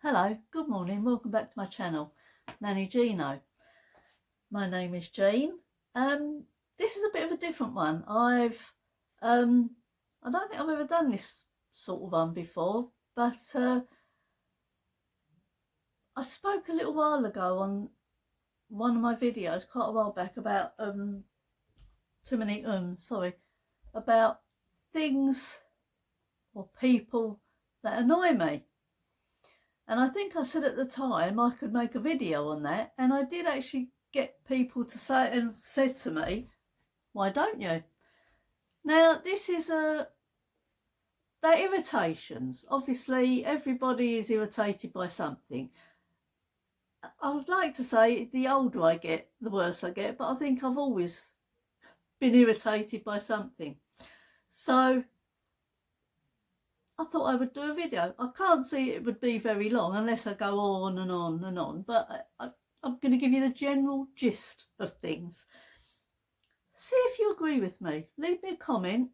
Hello, good morning, welcome back to my channel, Nannyjeano. My name is Jean. This is a bit of a different one. I don't think I've ever done this sort of one before, but I spoke a little while ago on one of my videos, quite a while back, about about things or people that annoy me. And I think I said at the time I could make a video on that, and I did actually get people to say and said to me, why don't you? Now this is they're irritations. Obviously everybody is irritated by something. I would like to say the older I get, the worse I get, but I think I've always been irritated by something. So I thought I would do a video. I can't see it would be very long unless I go on and on and on, but I'm going to give you the general gist of things. See if you agree with me. Leave me a comment.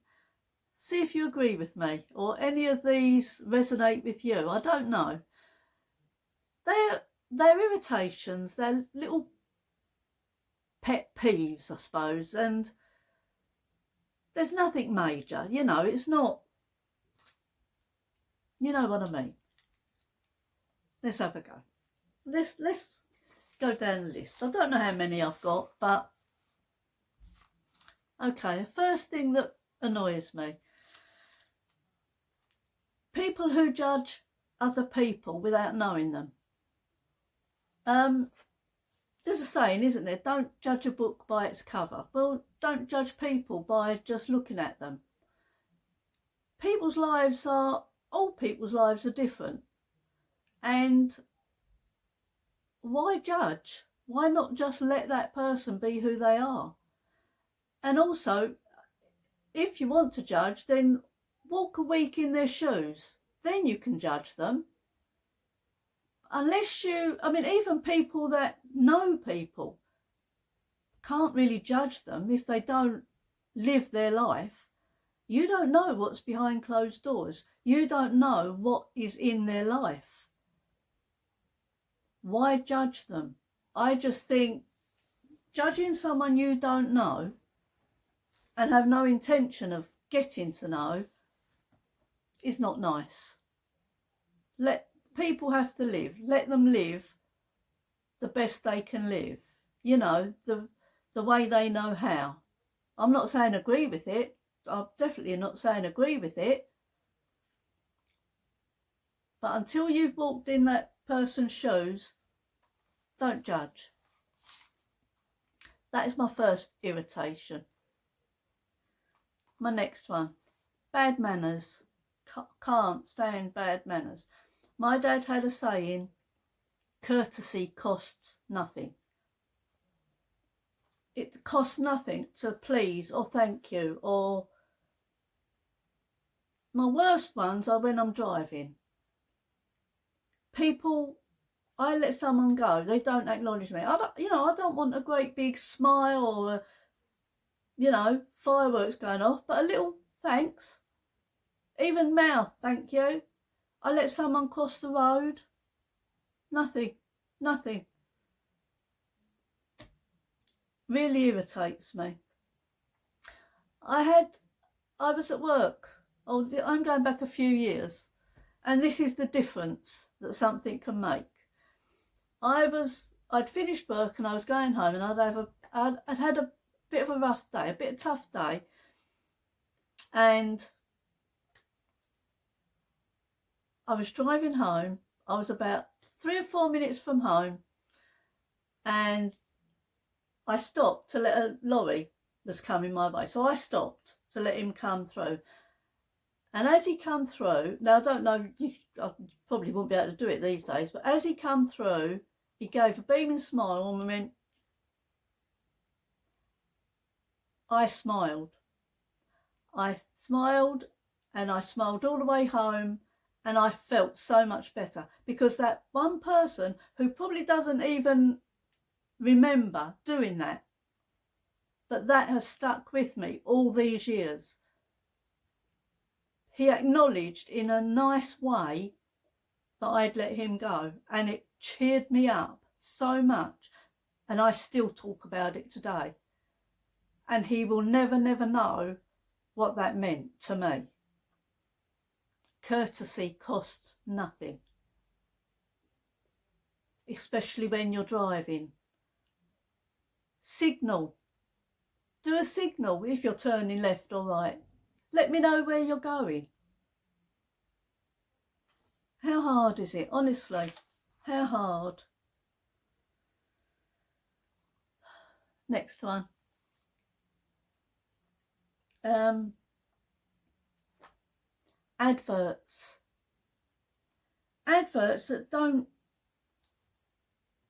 See if you agree with me or any of these resonate with you. I don't know. They're irritations. They're little pet peeves, I suppose, and there's nothing major. You know, it's not. You know what I mean. Let's have a go. Let's go down the list. I don't know how many I've got, but okay. The first thing that annoys me: people who judge other people without knowing them. There's a saying, isn't there? Don't judge a book by its cover. Well, don't judge people by just looking at them. All people's lives are different, and why judge? Why not just let that person be who they are? And also, if you want to judge, then walk a week in their shoes, then you can judge them. Unless even people that know people can't really judge them if they don't live their life. You don't know what's behind closed doors. You don't know what is in their life. Why judge them? I just think judging someone you don't know and have no intention of getting to know is not nice. People have to live. Let them live the best they can live. You know, the way they know how. I'm not saying agree with it. I'm definitely not saying agree with it. But until you've walked in that person's shoes, don't judge. That is my first irritation. My next one, bad manners. Can't stand bad manners. My dad had a saying, courtesy costs nothing. It costs nothing to please or thank you. Or my worst ones are when I'm driving. I let someone go, they don't acknowledge me. I don't want a great big smile or fireworks going off, but a little thanks. Even mouth, thank you. I let someone cross the road. Nothing. Really irritates me. I was at work. I'm going back a few years, and this is the difference that something can make. I'd finished work and I was going home, and I'd had a bit of a rough day, a bit of a tough day, and I was driving home. I was about 3 or 4 minutes from home, and I stopped to let a lorry was coming my way. So I stopped to let him come through. And as he come through, now I don't know, I probably wouldn't be able to do it these days, but as he come through, he gave a beaming smile and went, I smiled. And I smiled all the way home, and I felt so much better, because that one person who probably doesn't even remember doing that, but that has stuck with me all these years. He acknowledged in a nice way that I'd let him go, and it cheered me up so much, and I still talk about it today. And he will never know what that meant to me. Courtesy costs nothing, especially when you're driving. Signal. Do a signal if you're turning left or right. Let me know where you're going. How hard is it? Honestly, how hard? Next one. Adverts. Adverts that don't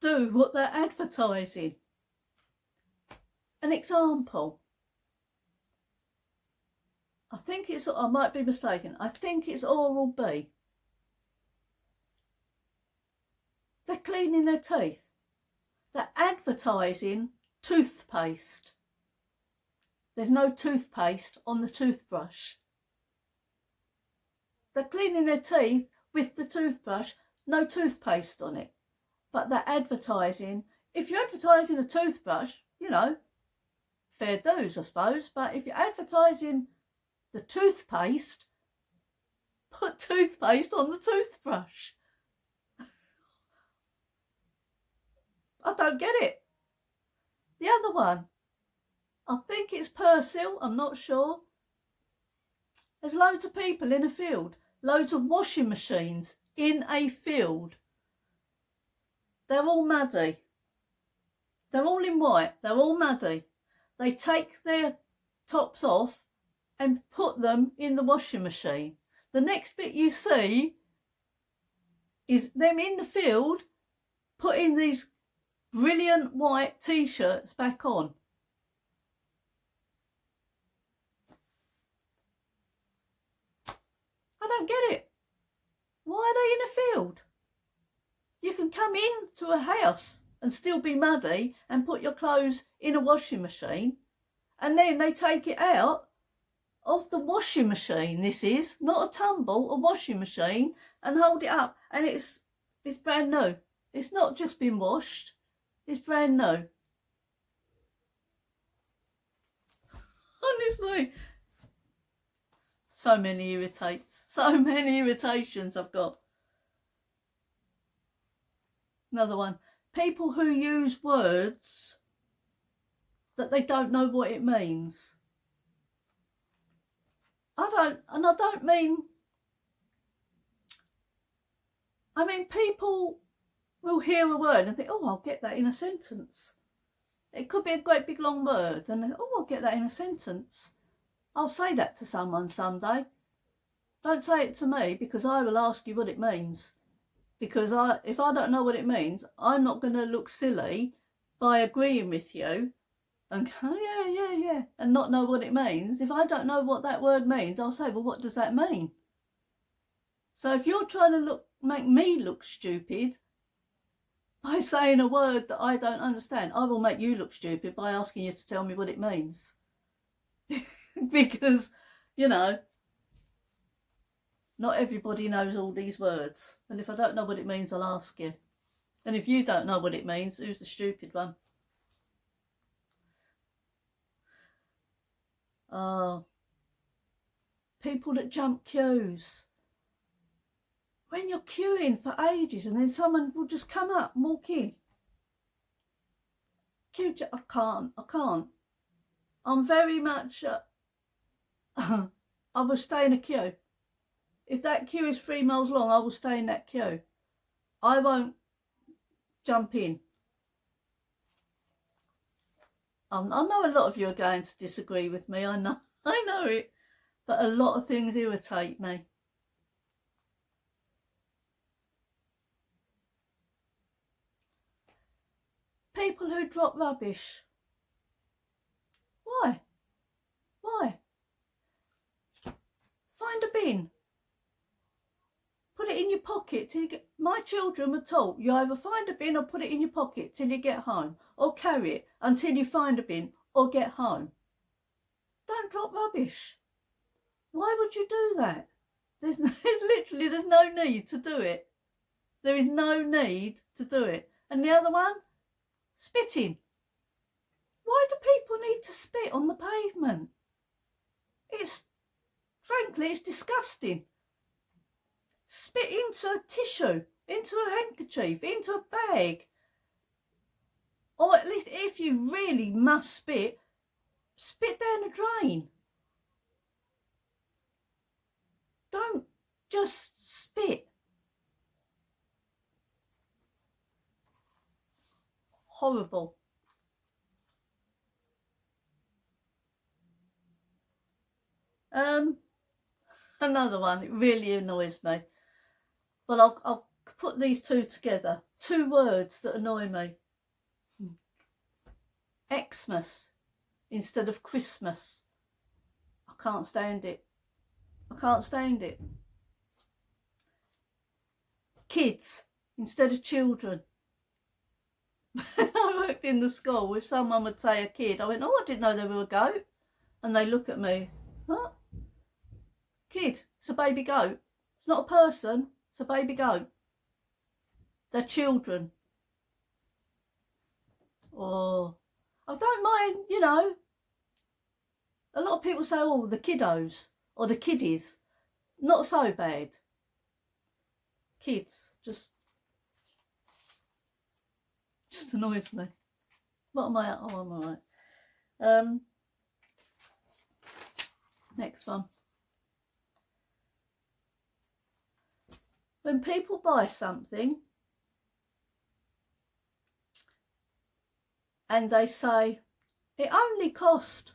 do what they're advertising. An example. I might be mistaken. I think it's Oral-B. They're cleaning their teeth. They're advertising toothpaste. There's no toothpaste on the toothbrush. They're cleaning their teeth with the toothbrush, no toothpaste on it. But they're advertising. If you're advertising a toothbrush, you know, fair dues, I suppose. But if you're advertising the toothpaste, put toothpaste on the toothbrush. I don't get it. The other one, I think it's Persil, I'm not sure. There's loads of people in a field, loads of washing machines in a field. They're all muddy. They're all in white, they're all muddy. They take their tops off and put them in the washing machine. The next bit you see is them in the field putting these brilliant white t-shirts back on. I don't get it. Why are they in a field? You can come into a house and still be muddy and put your clothes in a washing machine, and then they take it out of the washing machine. This is not a tumble, a washing machine, and hold it up, and it's brand new. It's not just been washed. It's brand new. Honestly. So many irritates. So many irritations I've got. Another one. People who use words that they don't know what it means. I mean, people will hear a word and think, oh, I'll get that in a sentence. It could be a great big long word, and then, oh, I'll get that in a sentence. I'll say that to someone someday. Don't say it to me, because I will ask you what it means. Because if I don't know what it means, I'm not going to look silly by agreeing with you and go, oh, yeah, and not know what it means. If I don't know what that word means, I'll say, well, what does that mean? So if you're trying to make me look stupid by saying a word that I don't understand, I will make you look stupid by asking you to tell me what it means. Because, you know, not everybody knows all these words. And if I don't know what it means, I'll ask you. And if you don't know what it means, who's the stupid one? Oh, people that jump queues. When you're queuing for ages and then someone will just come up and walk in. I can't. I'm very much, I will stay in a queue. If that queue is 3 miles long, I will stay in that queue. I won't jump in. I know a lot of you are going to disagree with me, I know it, but a lot of things irritate me. People who drop rubbish. Why? Find a bin. Put it in your pocket till you get... My children were taught you either find a bin or put it in your pocket till you get home, or carry it until you find a bin or get home. Don't drop rubbish. Why would you do that? There's no need to do it. There is no need to do it. And the other one, spitting. Why do people need to spit on the pavement? Frankly, it's disgusting. Spit into a tissue, into a handkerchief, into a bag. Or at least if you really must spit, spit down a drain. Don't just spit. Horrible. Another one, it really annoys me. But I'll put these two together. Two words that annoy me. Xmas instead of Christmas. I can't stand it. I can't stand it. Kids instead of children. When I worked in the school, if someone would say a kid, I went, oh, I didn't know they were a goat. And they look at me, what? Kid, it's a baby goat. It's not a person, it's a baby goat. They're children. Oh, I don't mind, you know. A lot of people say, oh, the kiddos or the kiddies. Not so bad. Kids, just annoys me. What am I at? Oh, I'm all right. Next one. When people buy something and they say, it only cost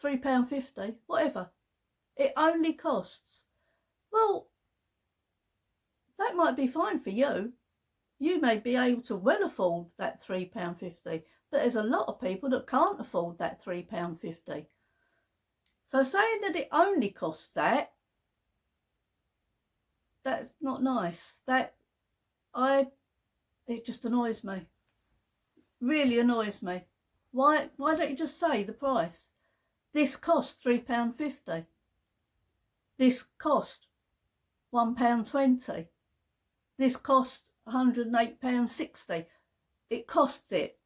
£3.50, whatever. It only costs. Well, that might be fine for you. You may be able to well afford that £3.50, but there's a lot of people that can't afford that £3.50. So saying that it only costs that, that's not nice. It just annoys me. Really annoys me. Why don't you just say the price? This cost £3.50. This cost £1.20. This cost £108.60. It costs it.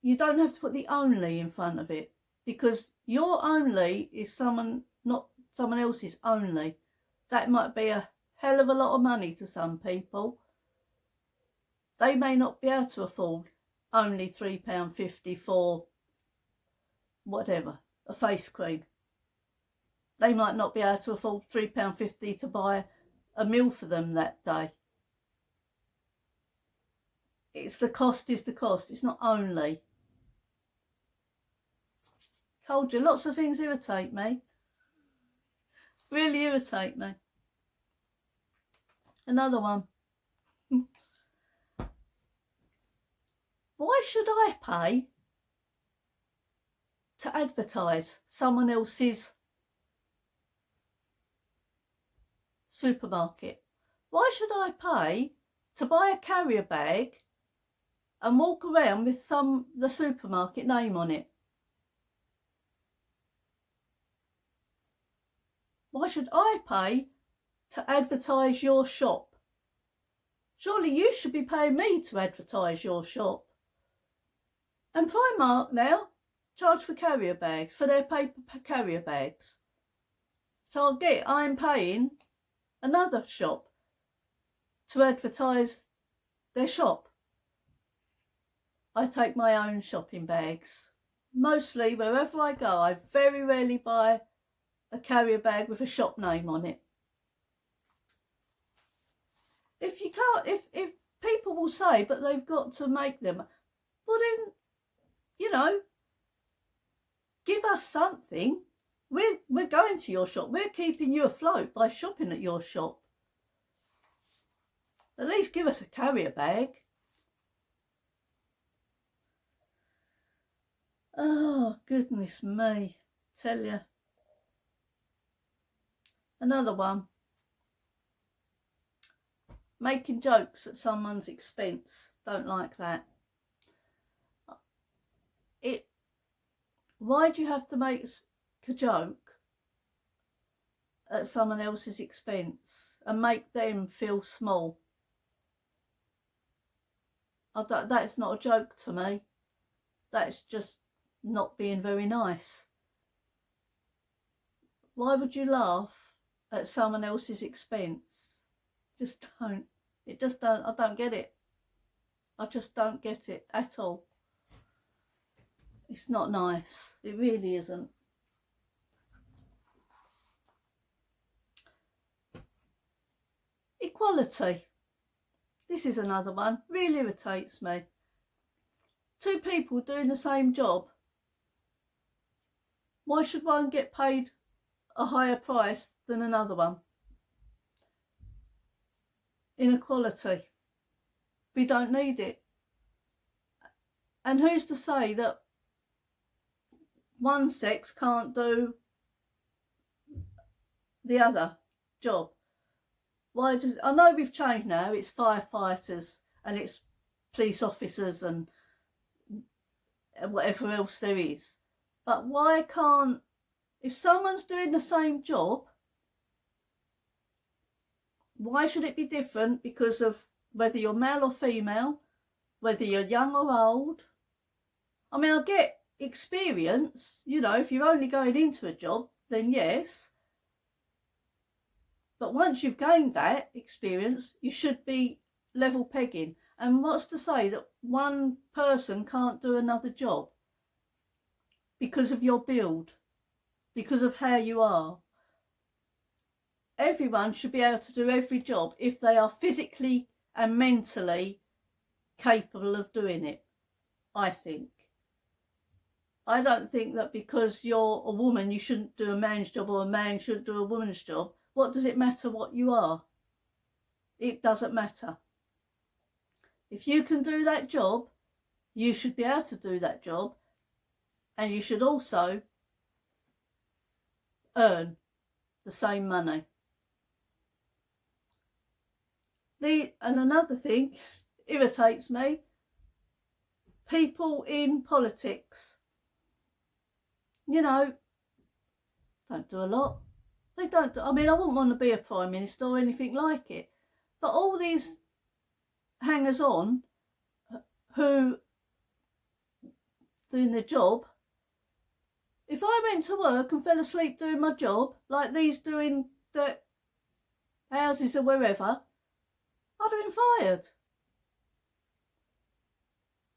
You don't have to put the only in front of it, because your only is not someone else's only. That might be a hell of a lot of money to some people. They may not be able to afford only £3.50 for whatever, a face cream. They might not be able to afford £3.50 to buy a meal for them that day. It's the cost is the cost. It's not only. Told you, lots of things irritate me. Really irritate me. Another one. Why should I pay to advertise someone else's supermarket? Why should I pay to buy a carrier bag and walk around with the supermarket name on it? Why should I pay to advertise your shop? Surely you should be paying me to advertise your shop. And Primark now charge for carrier bags, for their paper carrier bags. So I'm paying another shop to advertise their shop. I take my own shopping bags. Mostly wherever I go, I very rarely buy a carrier bag with a shop name on it. If people will say, but they've got to make them, well then, you know, give us something. We're going to your shop. We're keeping you afloat by shopping at your shop. At least give us a carrier bag. Oh, goodness me. Tell you. Another one. Making jokes at someone's expense. Don't like that. Why do you have to make a joke at someone else's expense and make them feel small. That's not a joke to me. That's just not being very nice. Why would you laugh at someone else's expense? Just don't. It just don't. I don't get it. I just don't get it at all. It's not nice. It really isn't. Equality. This is another one. Really irritates me. Two people doing the same job. Why should one get paid a higher price than another one? Inequality. We don't need it. And who's to say that one sex can't do the other job? Why does, I know we've changed now, it's firefighters and it's police officers and whatever else there is. But why can't, if someone's doing the same job, why should it be different because of whether you're male or female, whether you're young or old? I mean, I get experience, you know, if you're only going into a job, then yes. But once you've gained that experience, you should be level pegging. And what's to say that one person can't do another job because of your build, because of how you are? Everyone should be able to do every job if they are physically and mentally capable of doing it, I think. I don't think that because you're a woman you shouldn't do a man's job or a man shouldn't do a woman's job. What does it matter what you are? It doesn't matter. If you can do that job, you should be able to do that job, and you should also earn the same money. And another thing irritates me, people in politics, you know, don't do a lot. They don't. I mean, I wouldn't want to be a Prime Minister or anything like it. But all these hangers-on who doing their job, if I went to work and fell asleep doing my job, like these doing the houses or wherever, I'd have been fired.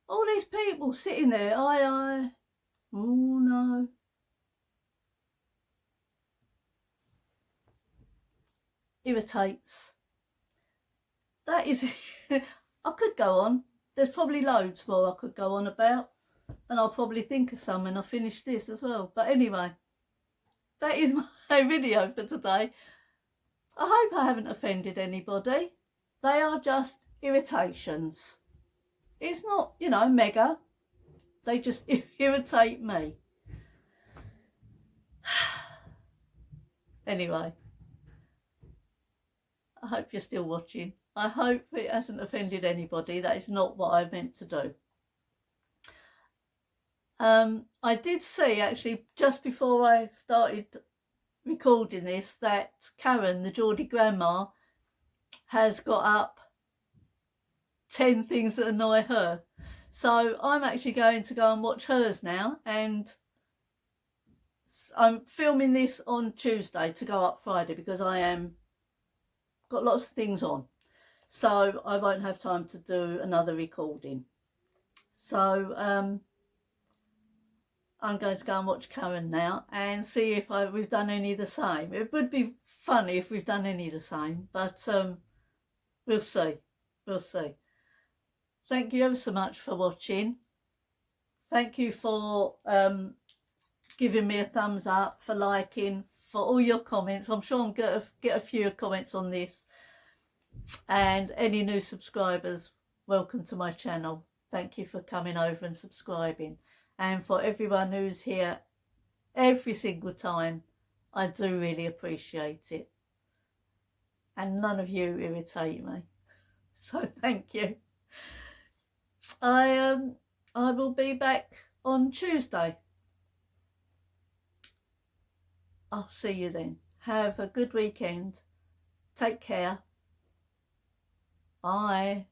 All these people sitting there, oh no. Irritates. That is, I could go on. There's probably loads more I could go on about, and I'll probably think of some when I finish this as well. But anyway, that is my video for today. I hope I haven't offended anybody. They are just irritations. It's not, you know, mega. They just irritate me. Anyway, I hope you're still watching. I hope it hasn't offended anybody. That is not what I meant to do. I did see, actually, just before I started recording this, that Karen, the Geordie grandma, has got up 10 things that annoy her. So I'm actually going to go and watch hers now, and I'm filming this on Tuesday to go up Friday because I am got lots of things on, so I won't have time to do another recording. So I'm going to go and watch Karen now and see if we've done any the same. It would be funny if we've done any the same, but we'll see. We'll see. Thank you ever so much for watching. Thank you for giving me a thumbs up, for liking, for all your comments. I'm sure I'm going to get a few comments on this. And any new subscribers, welcome to my channel. Thank you for coming over and subscribing. And for everyone who's here every single time, I do really appreciate it. And none of you irritate me. So thank you. I will be back on Tuesday. I'll see you then. Have a good weekend. Take care. Bye.